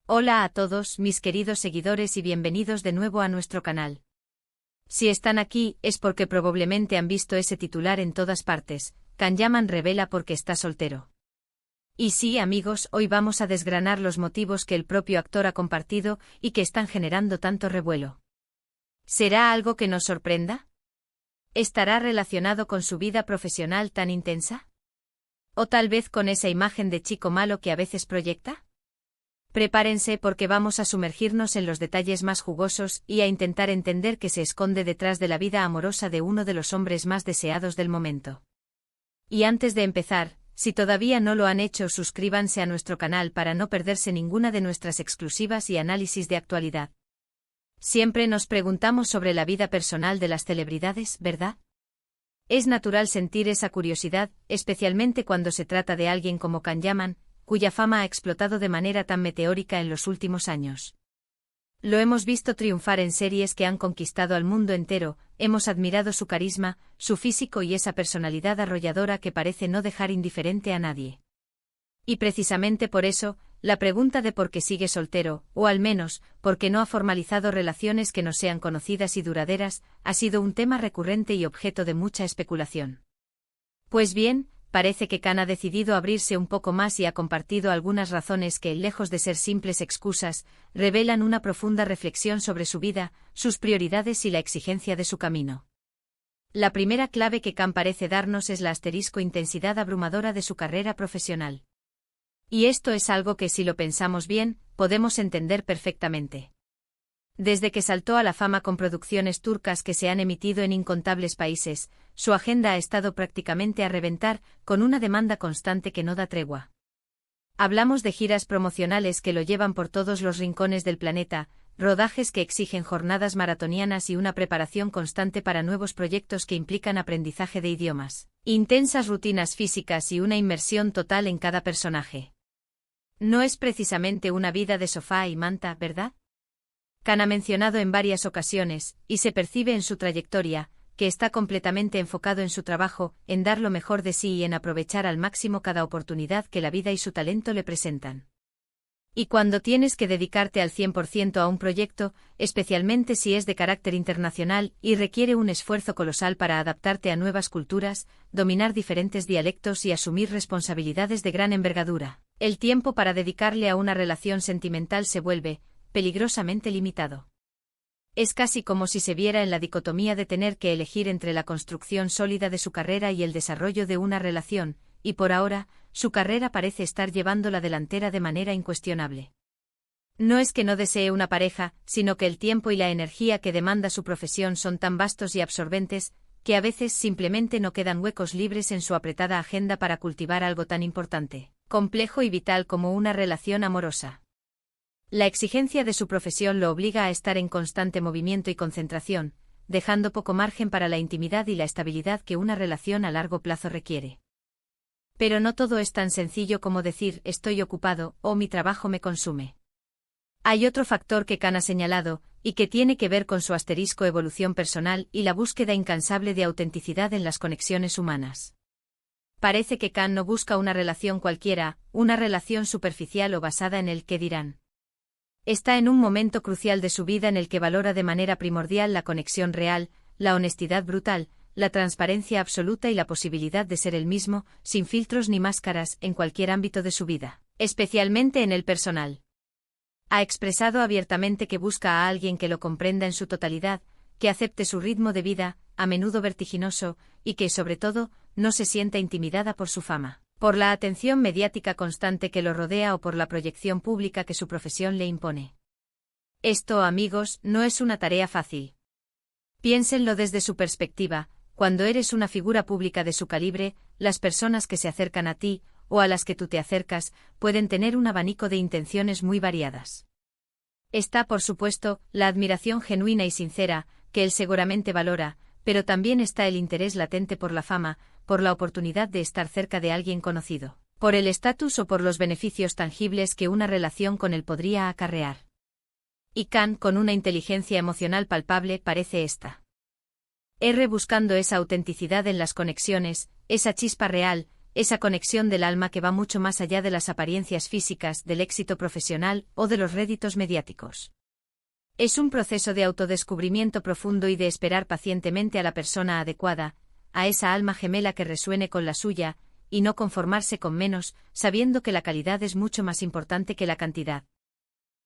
Hola a todos, mis queridos seguidores y bienvenidos de nuevo a nuestro canal. Si están aquí, es porque probablemente han visto ese titular en todas partes, Can Yaman revela porque está soltero. Y sí, amigos, hoy vamos a desgranar los motivos que el propio actor ha compartido y que están generando tanto revuelo. ¿Será algo que nos sorprenda? ¿Estará relacionado con su vida profesional tan intensa? ¿O tal vez con esa imagen de chico malo que a veces proyecta? Prepárense porque vamos a sumergirnos en los detalles más jugosos y a intentar entender qué se esconde detrás de la vida amorosa de uno de los hombres más deseados del momento. Y antes de empezar, si todavía no lo han hecho, suscríbanse a nuestro canal para no perderse ninguna de nuestras exclusivas y análisis de actualidad. Siempre nos preguntamos sobre la vida personal de las celebridades, ¿verdad? Es natural sentir esa curiosidad, especialmente cuando se trata de alguien como Can Yaman, cuya fama ha explotado de manera tan meteórica en los últimos años. Lo hemos visto triunfar en series que han conquistado al mundo entero, hemos admirado su carisma, su físico y esa personalidad arrolladora que parece no dejar indiferente a nadie. Y precisamente por eso, la pregunta de por qué sigue soltero, o al menos, por qué no ha formalizado relaciones que no sean conocidas y duraderas, ha sido un tema recurrente y objeto de mucha especulación. Pues bien, parece que Can ha decidido abrirse un poco más y ha compartido algunas razones que, lejos de ser simples excusas, revelan una profunda reflexión sobre su vida, sus prioridades y la exigencia de su camino. La primera clave que Can parece darnos es la intensidad abrumadora de su carrera profesional. Y esto es algo que, si lo pensamos bien, podemos entender perfectamente. Desde que saltó a la fama con producciones turcas que se han emitido en incontables países, su agenda ha estado prácticamente a reventar, con una demanda constante que no da tregua. Hablamos de giras promocionales que lo llevan por todos los rincones del planeta, rodajes que exigen jornadas maratonianas y una preparación constante para nuevos proyectos que implican aprendizaje de idiomas, intensas rutinas físicas y una inmersión total en cada personaje. No es precisamente una vida de sofá y manta, ¿verdad? Can ha mencionado en varias ocasiones, y se percibe en su trayectoria, que está completamente enfocado en su trabajo, en dar lo mejor de sí y en aprovechar al máximo cada oportunidad que la vida y su talento le presentan. Y cuando tienes que dedicarte al 100% a un proyecto, especialmente si es de carácter internacional y requiere un esfuerzo colosal para adaptarte a nuevas culturas, dominar diferentes dialectos y asumir responsabilidades de gran envergadura, el tiempo para dedicarle a una relación sentimental se vuelve peligrosamente limitado. Es casi como si se viera en la dicotomía de tener que elegir entre la construcción sólida de su carrera y el desarrollo de una relación, y por ahora, su carrera parece estar llevando la delantera de manera incuestionable. No es que no desee una pareja, sino que el tiempo y la energía que demanda su profesión son tan vastos y absorbentes, que a veces simplemente no quedan huecos libres en su apretada agenda para cultivar algo tan importante, complejo y vital como una relación amorosa. La exigencia de su profesión lo obliga a estar en constante movimiento y concentración, dejando poco margen para la intimidad y la estabilidad que una relación a largo plazo requiere. Pero no todo es tan sencillo como decir estoy ocupado o mi trabajo me consume. Hay otro factor que Can ha señalado, y que tiene que ver con su evolución personal y la búsqueda incansable de autenticidad en las conexiones humanas. Parece que Can no busca una relación cualquiera, una relación superficial o basada en el qué dirán. Está en un momento crucial de su vida en el que valora de manera primordial la conexión real, la honestidad brutal, la transparencia absoluta y la posibilidad de ser el mismo, sin filtros ni máscaras, en cualquier ámbito de su vida, especialmente en el personal. Ha expresado abiertamente que busca a alguien que lo comprenda en su totalidad, que acepte su ritmo de vida, a menudo vertiginoso, y que, sobre todo, no se sienta intimidada por su fama, por la atención mediática constante que lo rodea o por la proyección pública que su profesión le impone. Esto, amigos, no es una tarea fácil. Piénsenlo desde su perspectiva, cuando eres una figura pública de su calibre, las personas que se acercan a ti, o a las que tú te acercas, pueden tener un abanico de intenciones muy variadas. Está, por supuesto, la admiración genuina y sincera, que él seguramente valora, pero también está el interés latente por la fama, por la oportunidad de estar cerca de alguien conocido, por el estatus o por los beneficios tangibles que una relación con él podría acarrear. Y Can, con una inteligencia emocional palpable, parece esta. Buscando esa autenticidad en las conexiones, esa chispa real, esa conexión del alma que va mucho más allá de las apariencias físicas, del éxito profesional o de los réditos mediáticos. Es un proceso de autodescubrimiento profundo y de esperar pacientemente a la persona adecuada, a esa alma gemela que resuene con la suya, y no conformarse con menos, sabiendo que la calidad es mucho más importante que la cantidad.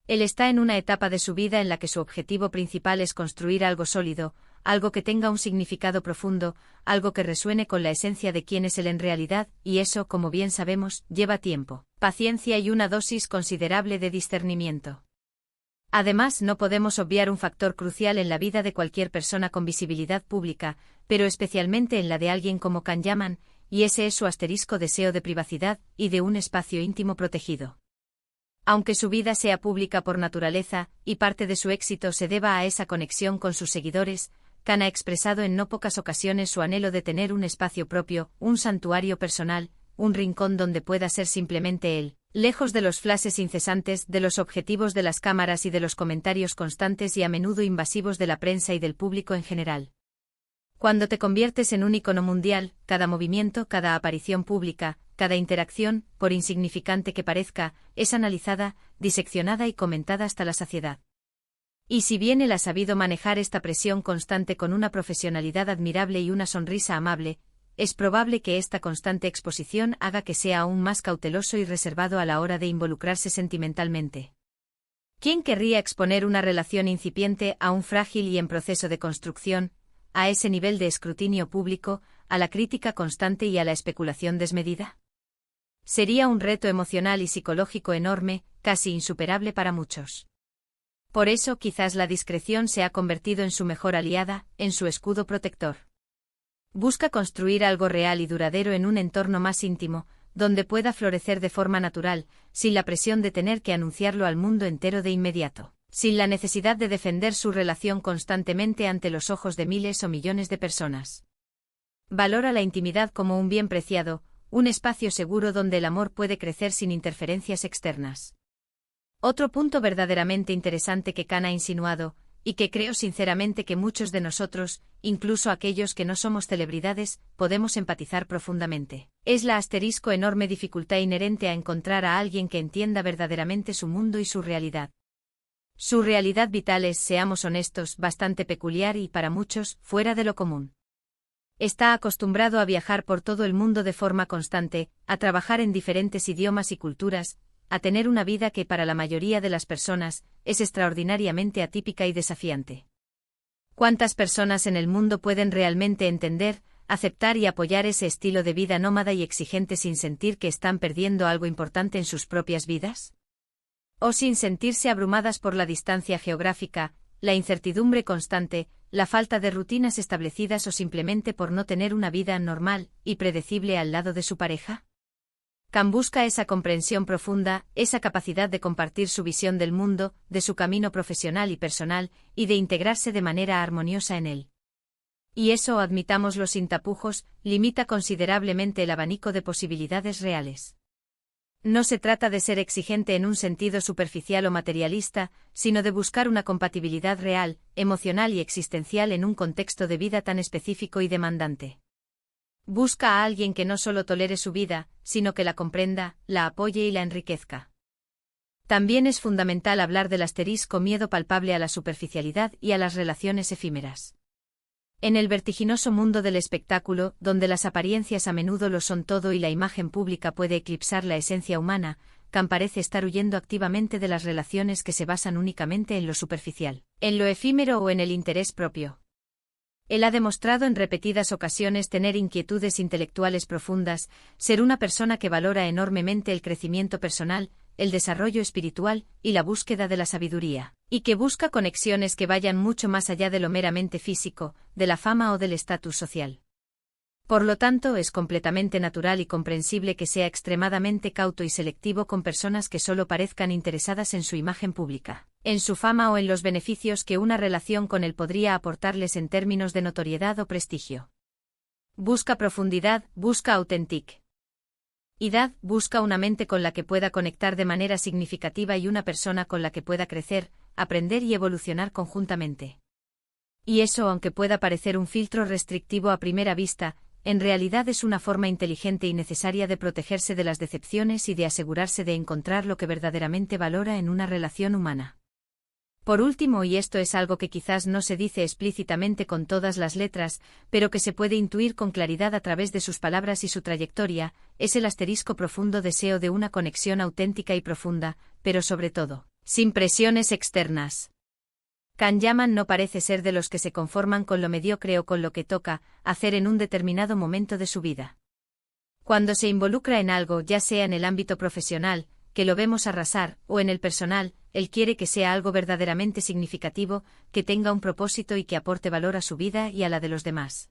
Él está en una etapa de su vida en la que su objetivo principal es construir algo sólido, algo que tenga un significado profundo, algo que resuene con la esencia de quién es él en realidad, y eso, como bien sabemos, lleva tiempo, paciencia y una dosis considerable de discernimiento. Además, no podemos obviar un factor crucial en la vida de cualquier persona con visibilidad pública, pero especialmente en la de alguien como Can Yaman, y ese es su asterisco deseo de privacidad y de un espacio íntimo protegido. Aunque su vida sea pública por naturaleza, y parte de su éxito se deba a esa conexión con sus seguidores, Can ha expresado en no pocas ocasiones su anhelo de tener un espacio propio, un santuario personal, un rincón donde pueda ser simplemente él, lejos de los flashes incesantes, de los objetivos de las cámaras y de los comentarios constantes y a menudo invasivos de la prensa y del público en general. Cuando te conviertes en un ícono mundial, cada movimiento, cada aparición pública, cada interacción, por insignificante que parezca, es analizada, diseccionada y comentada hasta la saciedad. Y si bien él ha sabido manejar esta presión constante con una profesionalidad admirable y una sonrisa amable, es probable que esta constante exposición haga que sea aún más cauteloso y reservado a la hora de involucrarse sentimentalmente. ¿Quién querría exponer una relación incipiente a un frágil y en proceso de construcción, a ese nivel de escrutinio público, a la crítica constante y a la especulación desmedida? Sería un reto emocional y psicológico enorme, casi insuperable para muchos. Por eso quizás la discreción se ha convertido en su mejor aliada, en su escudo protector. Busca construir algo real y duradero en un entorno más íntimo, donde pueda florecer de forma natural, sin la presión de tener que anunciarlo al mundo entero de inmediato, sin la necesidad de defender su relación constantemente ante los ojos de miles o millones de personas. Valora la intimidad como un bien preciado, un espacio seguro donde el amor puede crecer sin interferencias externas. Otro punto verdaderamente interesante que Can ha insinuado, y que creo sinceramente que muchos de nosotros, incluso aquellos que no somos celebridades, podemos empatizar profundamente, es la enorme dificultad inherente a encontrar a alguien que entienda verdaderamente su mundo y su realidad. Su realidad vital es, seamos honestos, bastante peculiar y, para muchos, fuera de lo común. Está acostumbrado a viajar por todo el mundo de forma constante, a trabajar en diferentes idiomas y culturas, a tener una vida que para la mayoría de las personas es extraordinariamente atípica y desafiante. ¿Cuántas personas en el mundo pueden realmente entender, aceptar y apoyar ese estilo de vida nómada y exigente sin sentir que están perdiendo algo importante en sus propias vidas? O sin sentirse abrumadas por la distancia geográfica, la incertidumbre constante, la falta de rutinas establecidas o simplemente por no tener una vida normal y predecible al lado de su pareja? Can busca esa comprensión profunda, esa capacidad de compartir su visión del mundo, de su camino profesional y personal, y de integrarse de manera armoniosa en él. Y eso, admitámoslo sin tapujos, limita considerablemente el abanico de posibilidades reales. No se trata de ser exigente en un sentido superficial o materialista, sino de buscar una compatibilidad real, emocional y existencial en un contexto de vida tan específico y demandante. Busca a alguien que no solo tolere su vida, sino que la comprenda, la apoye y la enriquezca. También es fundamental hablar del miedo palpable a la superficialidad y a las relaciones efímeras. En el vertiginoso mundo del espectáculo, donde las apariencias a menudo lo son todo y la imagen pública puede eclipsar la esencia humana, Can parece estar huyendo activamente de las relaciones que se basan únicamente en lo superficial, en lo efímero o en el interés propio. Él ha demostrado en repetidas ocasiones tener inquietudes intelectuales profundas, ser una persona que valora enormemente el crecimiento personal, el desarrollo espiritual y la búsqueda de la sabiduría, y que busca conexiones que vayan mucho más allá de lo meramente físico, de la fama o del estatus social. Por lo tanto, es completamente natural y comprensible que sea extremadamente cauto y selectivo con personas que solo parezcan interesadas en su imagen pública, en su fama o en los beneficios que una relación con él podría aportarles en términos de notoriedad o prestigio. Busca profundidad, busca autenticidad, busca una mente con la que pueda conectar de manera significativa y una persona con la que pueda crecer, aprender y evolucionar conjuntamente. Y eso, aunque pueda parecer un filtro restrictivo a primera vista, en realidad es una forma inteligente y necesaria de protegerse de las decepciones y de asegurarse de encontrar lo que verdaderamente valora en una relación humana. Por último, y esto es algo que quizás no se dice explícitamente con todas las letras, pero que se puede intuir con claridad a través de sus palabras y su trayectoria, es el asterisco profundo deseo de una conexión auténtica y profunda, pero sobre todo, sin presiones externas. Can Yaman no parece ser de los que se conforman con lo mediocre o con lo que toca hacer en un determinado momento de su vida. Cuando se involucra en algo, ya sea en el ámbito profesional, que lo vemos arrasar, o en el personal, él quiere que sea algo verdaderamente significativo, que tenga un propósito y que aporte valor a su vida y a la de los demás.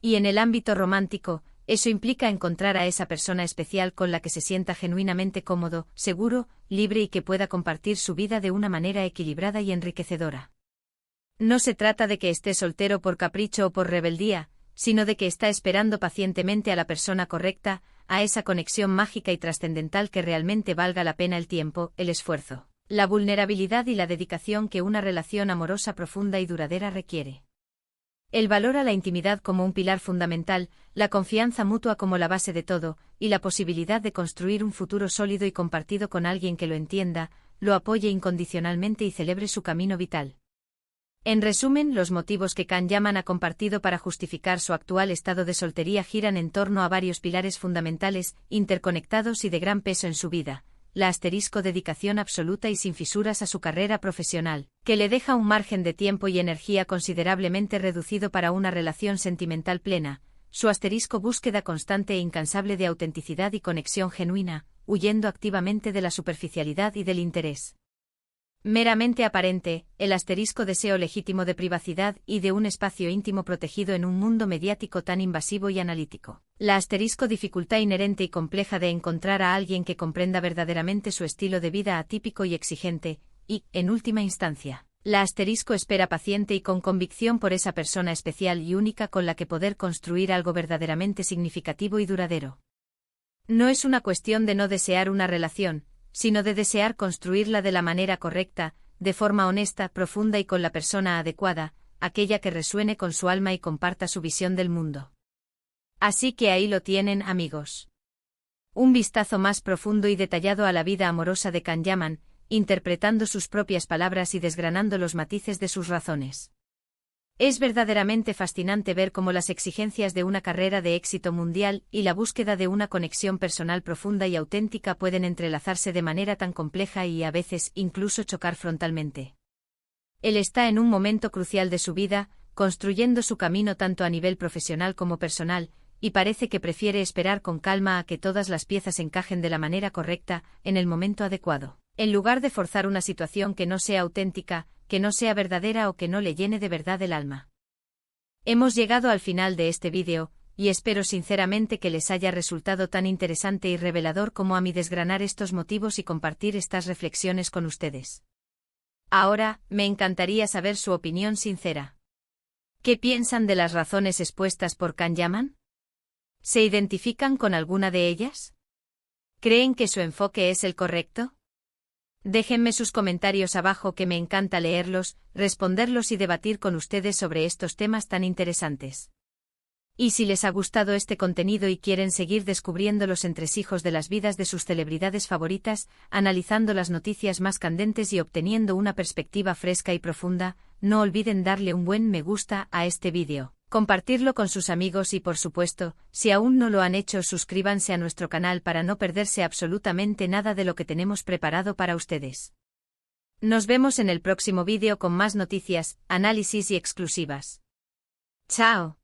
Y en el ámbito romántico, eso implica encontrar a esa persona especial con la que se sienta genuinamente cómodo, seguro, libre y que pueda compartir su vida de una manera equilibrada y enriquecedora. No se trata de que esté soltero por capricho o por rebeldía, sino de que está esperando pacientemente a la persona correcta, a esa conexión mágica y trascendental que realmente valga la pena el tiempo, el esfuerzo, la vulnerabilidad y la dedicación que una relación amorosa profunda y duradera requiere. Él valora la intimidad como un pilar fundamental, la confianza mutua como la base de todo, y la posibilidad de construir un futuro sólido y compartido con alguien que lo entienda, lo apoye incondicionalmente y celebre su camino vital. En resumen, los motivos que Can Yaman ha compartido para justificar su actual estado de soltería giran en torno a varios pilares fundamentales, interconectados y de gran peso en su vida. La dedicación absoluta y sin fisuras a su carrera profesional, que le deja un margen de tiempo y energía considerablemente reducido para una relación sentimental plena. Su búsqueda constante e incansable de autenticidad y conexión genuina, huyendo activamente de la superficialidad y del interés meramente aparente, el deseo legítimo de privacidad y de un espacio íntimo protegido en un mundo mediático tan invasivo y analítico. La dificultad inherente y compleja de encontrar a alguien que comprenda verdaderamente su estilo de vida atípico y exigente, y, en última instancia, la espera paciente y con convicción por esa persona especial y única con la que poder construir algo verdaderamente significativo y duradero. No es una cuestión de no desear una relación, sino de desear construirla de la manera correcta, de forma honesta, profunda y con la persona adecuada, aquella que resuene con su alma y comparta su visión del mundo. Así que ahí lo tienen, amigos. Un vistazo más profundo y detallado a la vida amorosa de Can Yaman, interpretando sus propias palabras y desgranando los matices de sus razones. Es verdaderamente fascinante ver cómo las exigencias de una carrera de éxito mundial y la búsqueda de una conexión personal profunda y auténtica pueden entrelazarse de manera tan compleja y a veces incluso chocar frontalmente. Él está en un momento crucial de su vida, construyendo su camino tanto a nivel profesional como personal, y parece que prefiere esperar con calma a que todas las piezas encajen de la manera correcta, en el momento adecuado, en lugar de forzar una situación que no sea auténtica, que no sea verdadera o que no le llene de verdad el alma. Hemos llegado al final de este vídeo, y espero sinceramente que les haya resultado tan interesante y revelador como a mí desgranar estos motivos y compartir estas reflexiones con ustedes. Ahora, me encantaría saber su opinión sincera. ¿Qué piensan de las razones expuestas por Can Yaman? ¿Se identifican con alguna de ellas? ¿Creen que su enfoque es el correcto? Déjenme sus comentarios abajo que me encanta leerlos, responderlos y debatir con ustedes sobre estos temas tan interesantes. Y si les ha gustado este contenido y quieren seguir descubriendo los entresijos de las vidas de sus celebridades favoritas, analizando las noticias más candentes y obteniendo una perspectiva fresca y profunda, no olviden darle un buen me gusta a este vídeo, compartirlo con sus amigos y por supuesto, si aún no lo han hecho, suscríbanse a nuestro canal para no perderse absolutamente nada de lo que tenemos preparado para ustedes. Nos vemos en el próximo vídeo con más noticias, análisis y exclusivas. ¡Chao!